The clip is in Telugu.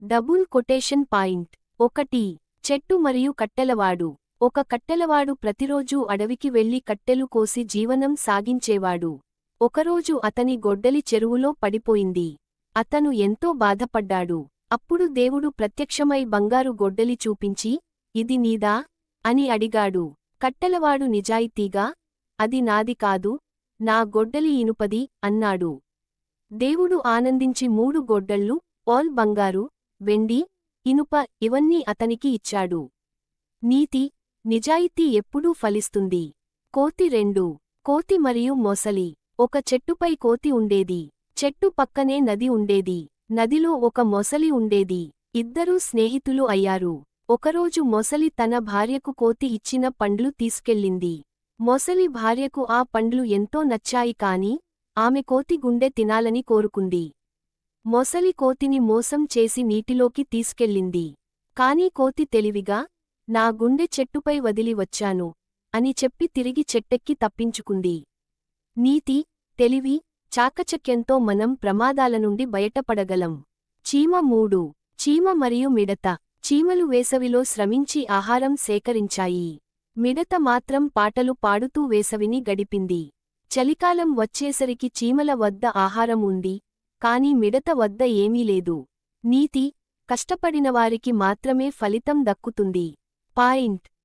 Double quotation point. 1. చెట్టు మరియు కట్టెలవాడు. ఒక కట్టెలవాడు ప్రతిరోజూ అడవికి వెళ్లి కట్టెలు కోసి జీవనం సాగించేవాడు. ఒకరోజు అతని గొడ్డలి చెరువులో పడిపోయింది. అతను ఎంతో బాధపడ్డాడు. అప్పుడు దేవుడు ప్రత్యక్షమై బంగారు గొడ్డలి చూపించి, ఇది నీదా? అని అడిగాడు. కట్టెలవాడు నిజాయితీగా, అది నాది కాదు, నా గొడ్డలి ఇనుపది అన్నాడు. దేవుడు ఆనందించి 3 గొడ్డళ్ళు, ఆల్ బంగారు, వెండి, ఇనుప ఇవన్నీ అతనికి ఇచ్చాడు. నీతి, నిజాయితీ ఎప్పుడూ ఫలిస్తుంది. కోతి 2. కోతి మరియు మొసలి. ఒక చెట్టుపై కోతి ఉండేది. చెట్టు పక్కనే నది ఉండేది. నదిలో ఒక మొసలి ఉండేది. ఇద్దరూ స్నేహితులు అయ్యారు. ఒకరోజు మొసలి తన భార్యకు కోతి ఇచ్చిన పండ్లు తీసుకెళ్ళింది. మొసలి భార్యకు ఆ పండ్లు ఎంతో నచ్చాయి కాని, ఆమె కోతి గుండె తినాలని కోరుకుంది. మొసలి కోతిని మోసం చేసి నీటిలోకి తీసుకెళ్ళింది. కాని కోతి తెలివిగా, నా గుండె చెట్టుపై వదిలి వచ్చాను అని చెప్పి తిరిగి చెట్టెక్కి తప్పించుకుంది. నీతి, తెలివి, చాకచక్యంతో మనం ప్రమాదాల నుండి బయటపడగలం. చీమ 3. చీమ మరియు మిడత. చీమలు వేసవిలో శ్రమించి ఆహారం సేకరించాయి. మిడత మాత్రం పాటలు పాడుతూ వేసవిని గడిపింది. చలికాలం వచ్చేసరికి చీమల వద్ద ఆహారం ఉంది, కాని మిడత వద్ద ఏమీ లేదు. నీతి, కష్టపడినవారికి మాత్రమే ఫలితం దక్కుతుంది. పాయింట్.